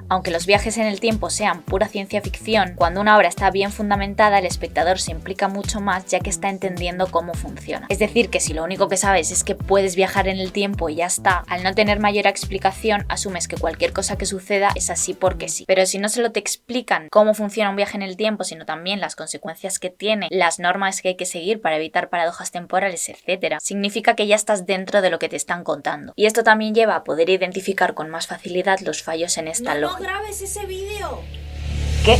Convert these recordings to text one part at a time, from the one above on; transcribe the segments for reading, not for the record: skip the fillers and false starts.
Aunque los viajes en el tiempo sean pura ciencia ficción, cuando una obra está bien fundamentada, el espectador se implica mucho más ya que está entendiendo cómo funciona. Es decir, que si lo único que sabes es que puedes viajar en el tiempo y ya está, al no tener mayor explicación, asumes que cualquier cosa que suceda es así porque sí. Pero si no solo te explican cómo funciona un viaje en el tiempo, sino también las consecuencias que tiene, las normas que hay que seguir para evitar paradojas temporales, etc., significa que ya estás dentro de lo que te están contando. Y esto también lleva a poder identificar con más facilidad los fallos en esta lógica. ¡No grabes ese vídeo! ¿Qué?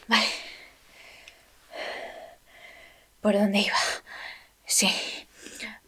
Vale. ¿Por dónde iba? Sí.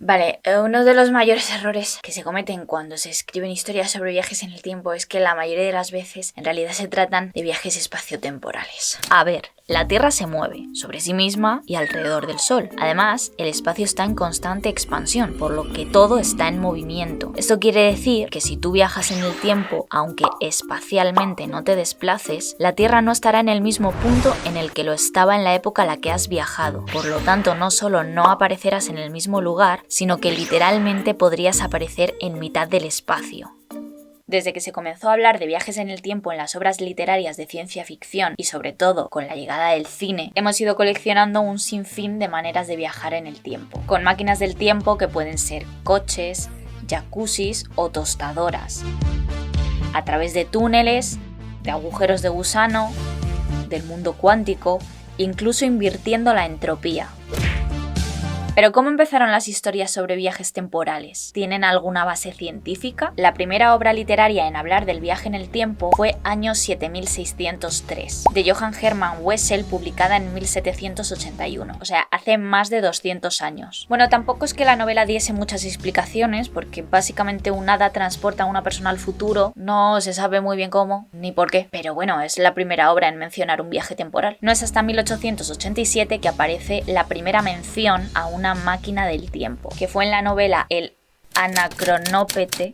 Vale, uno de los mayores errores que se cometen cuando se escriben historias sobre viajes en el tiempo es que la mayoría de las veces en realidad se tratan de viajes espaciotemporales. A ver, la Tierra se mueve sobre sí misma y alrededor del Sol. Además, el espacio está en constante expansión, por lo que todo está en movimiento. Esto quiere decir que si tú viajas en el tiempo, aunque espacialmente no te desplaces, la Tierra no estará en el mismo punto en el que lo estaba en la época a la que has viajado. Por lo tanto, no solo no aparecerás en el mismo lugar, sino que literalmente podrías aparecer en mitad del espacio. Desde que se comenzó a hablar de viajes en el tiempo en las obras literarias de ciencia ficción y sobre todo con la llegada del cine, hemos ido coleccionando un sinfín de maneras de viajar en el tiempo, con máquinas del tiempo que pueden ser coches, jacuzzis o tostadoras, a través de túneles, de agujeros de gusano, del mundo cuántico, incluso invirtiendo la entropía. Pero ¿cómo empezaron las historias sobre viajes temporales? ¿Tienen alguna base científica? La primera obra literaria en hablar del viaje en el tiempo fue Año 7603, de Johann Hermann Wessel, publicada en 1781, o sea, hace más de 200 años. Bueno, tampoco es que la novela diese muchas explicaciones, porque básicamente un hada transporta a una persona al futuro, no se sabe muy bien cómo, ni por qué, pero bueno, es la primera obra en mencionar un viaje temporal. No es hasta 1887 que aparece la primera mención a una máquina del tiempo, que fue en la novela El Anacronópete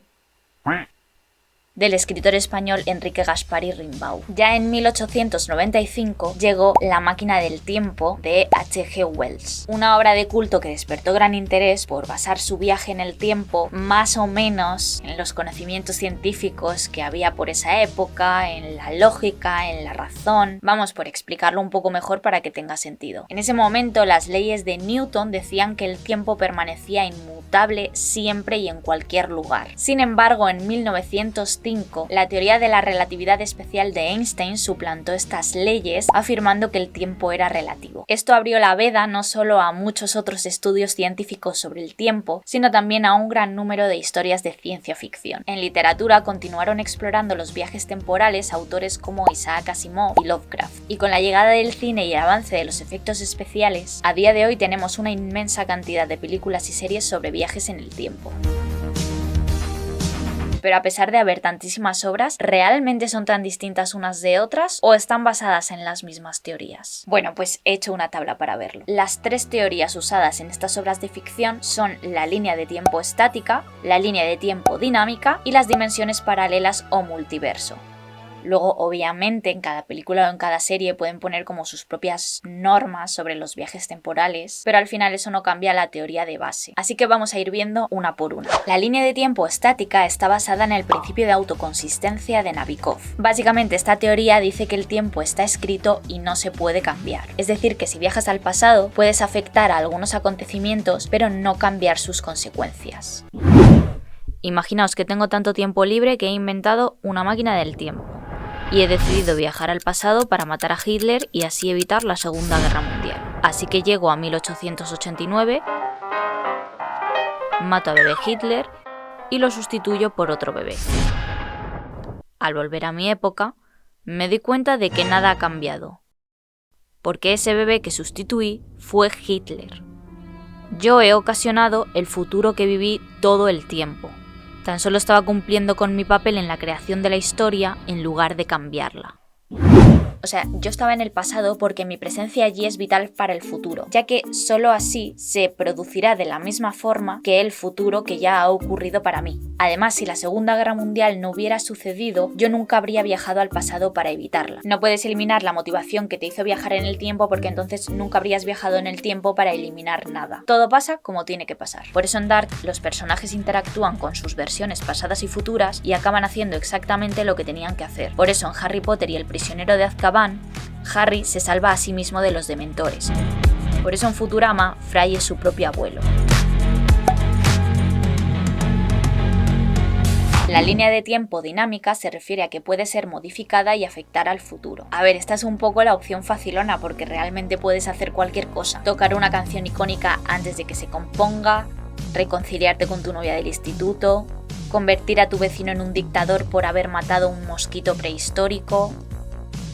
del escritor español Enrique Gaspar y Rimbaud. Ya en 1895 llegó La máquina del tiempo de H.G. Wells, una obra de culto que despertó gran interés por basar su viaje en el tiempo más o menos en los conocimientos científicos que había por esa época, en la lógica, en la razón. Vamos, por explicarlo un poco mejor para que tenga sentido. En ese momento las leyes de Newton decían que el tiempo permanecía inmutable siempre y en cualquier lugar. Sin embargo, en 1905 la teoría de la relatividad especial de Einstein suplantó estas leyes, afirmando que el tiempo era relativo. Esto abrió la veda no solo a muchos otros estudios científicos sobre el tiempo, sino también a un gran número de historias de ciencia ficción. En literatura continuaron explorando los viajes temporales autores como Isaac Asimov y Lovecraft. Y con la llegada del cine y el avance de los efectos especiales, a día de hoy tenemos una inmensa cantidad de películas y series sobre viajes en el tiempo. Pero a pesar de haber tantísimas obras, ¿realmente son tan distintas unas de otras o están basadas en las mismas teorías? Bueno, pues he hecho una tabla para verlo. Las tres teorías usadas en estas obras de ficción son la línea de tiempo estática, la línea de tiempo dinámica y las dimensiones paralelas o multiverso. Luego, obviamente, en cada película o en cada serie pueden poner como sus propias normas sobre los viajes temporales, pero al final eso no cambia la teoría de base. Así que vamos a ir viendo una por una. La línea de tiempo estática está basada en el principio de autoconsistencia de Navikov. Básicamente, esta teoría dice que el tiempo está escrito y no se puede cambiar. Es decir, que si viajas al pasado, puedes afectar a algunos acontecimientos, pero no cambiar sus consecuencias. Imaginaos que tengo tanto tiempo libre que he inventado una máquina del tiempo. Y he decidido viajar al pasado para matar a Hitler y así evitar la Segunda Guerra Mundial. Así que llego a 1889, mato a bebé Hitler y lo sustituyo por otro bebé. Al volver a mi época, me di cuenta de que nada ha cambiado, porque ese bebé que sustituí fue Hitler. Yo he ocasionado el futuro que viví todo el tiempo. Tan solo estaba cumpliendo con mi papel en la creación de la historia en lugar de cambiarla. O sea, yo estaba en el pasado porque mi presencia allí es vital para el futuro, ya que solo así se producirá de la misma forma que el futuro que ya ha ocurrido para mí. Además, si la Segunda Guerra Mundial no hubiera sucedido, yo nunca habría viajado al pasado para evitarla. No puedes eliminar la motivación que te hizo viajar en el tiempo porque entonces nunca habrías viajado en el tiempo para eliminar nada. Todo pasa como tiene que pasar. Por eso en Dark los personajes interactúan con sus versiones pasadas y futuras y acaban haciendo exactamente lo que tenían que hacer. Por eso en Harry Potter y el prisionero de Azkaban, Harry se salva a sí mismo de los dementores. Por eso en Futurama, Fry es su propio abuelo. La línea de tiempo dinámica se refiere a que puede ser modificada y afectar al futuro. A ver, esta es un poco la opción facilona porque realmente puedes hacer cualquier cosa. Tocar una canción icónica antes de que se componga, reconciliarte con tu novia del instituto, convertir a tu vecino en un dictador por haber matado un mosquito prehistórico.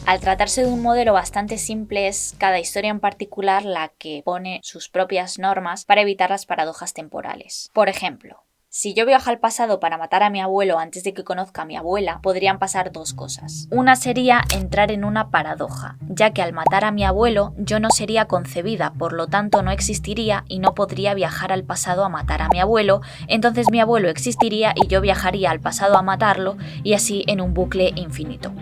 Al tratarse de un modelo bastante simple, es cada historia en particular la que pone sus propias normas para evitar las paradojas temporales. Por ejemplo, si yo viajo al pasado para matar a mi abuelo antes de que conozca a mi abuela, podrían pasar dos cosas. Una sería entrar en una paradoja, ya que al matar a mi abuelo yo no sería concebida, por lo tanto no existiría y no podría viajar al pasado a matar a mi abuelo, entonces mi abuelo existiría y yo viajaría al pasado a matarlo y así en un bucle infinito.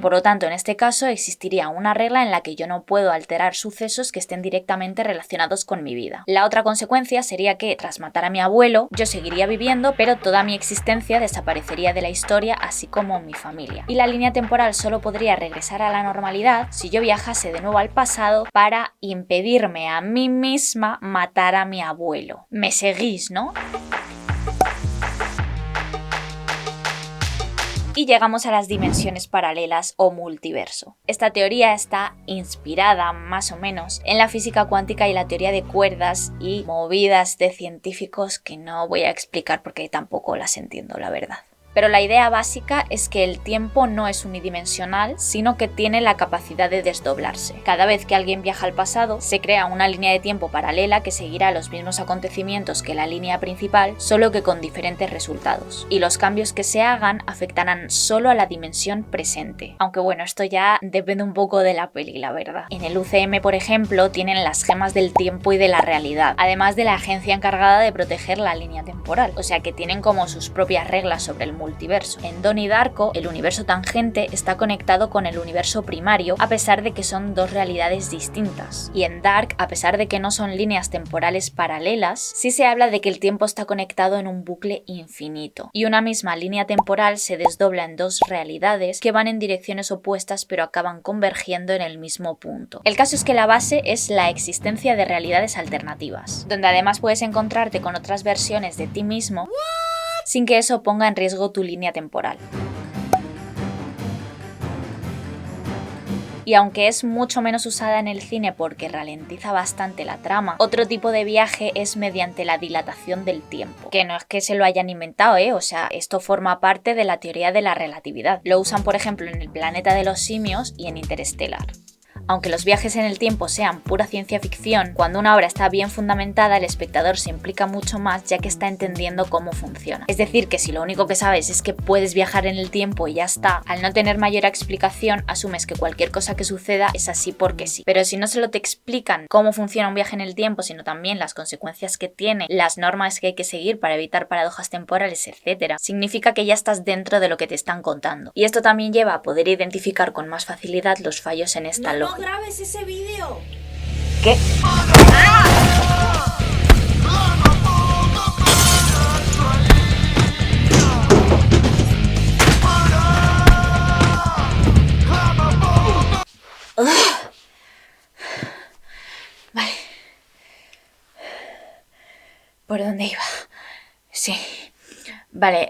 Por lo tanto, en este caso existiría una regla en la que yo no puedo alterar sucesos que estén directamente relacionados con mi vida. La otra consecuencia sería que, tras matar a mi abuelo, yo seguiría viviendo, pero toda mi existencia desaparecería de la historia, así como mi familia. Y la línea temporal solo podría regresar a la normalidad si yo viajase de nuevo al pasado para impedirme a mí misma matar a mi abuelo. ¿Me seguís, no? Y llegamos a las dimensiones paralelas o multiverso. Esta teoría está inspirada, más o menos, en la física cuántica y la teoría de cuerdas y movidas de científicos que no voy a explicar porque tampoco las entiendo, la verdad. Pero la idea básica es que el tiempo no es unidimensional, sino que tiene la capacidad de desdoblarse. Cada vez que alguien viaja al pasado, se crea una línea de tiempo paralela que seguirá los mismos acontecimientos que la línea principal, solo que con diferentes resultados. Y los cambios que se hagan afectarán solo a la dimensión presente. Aunque bueno, esto ya depende un poco de la peli, la verdad. En el UCM, por ejemplo, tienen las gemas del tiempo y de la realidad, además de la agencia encargada de proteger la línea temporal. O sea que tienen como sus propias reglas sobre el multiverso. En Donnie Darko, el universo tangente está conectado con el universo primario a pesar de que son dos realidades distintas. Y en Dark, a pesar de que no son líneas temporales paralelas, sí se habla de que el tiempo está conectado en un bucle infinito. Y una misma línea temporal se desdobla en dos realidades que van en direcciones opuestas pero acaban convergiendo en el mismo punto. El caso es que la base es la existencia de realidades alternativas, donde además puedes encontrarte con otras versiones de ti mismo sin que eso ponga en riesgo tu línea temporal. Y aunque es mucho menos usada en el cine porque ralentiza bastante la trama, otro tipo de viaje es mediante la dilatación del tiempo. Que no es que se lo hayan inventado, o sea, esto forma parte de la teoría de la relatividad. Lo usan, por ejemplo, en El planeta de los simios y en Interstellar. Aunque los viajes en el tiempo sean pura ciencia ficción, cuando una obra está bien fundamentada, el espectador se implica mucho más ya que está entendiendo cómo funciona. Es decir, que si lo único que sabes es que puedes viajar en el tiempo y ya está, al no tener mayor explicación, asumes que cualquier cosa que suceda es así porque sí. Pero si no solo te explican cómo funciona un viaje en el tiempo, sino también las consecuencias que tiene, las normas que hay que seguir para evitar paradojas temporales, etc., significa que ya estás dentro de lo que te están contando. Y esto también lleva a poder identificar con más facilidad los fallos en esta lógica. ¡No grabes ese video! ¿Qué? Vale. ¿Por dónde iba? Sí. Vale,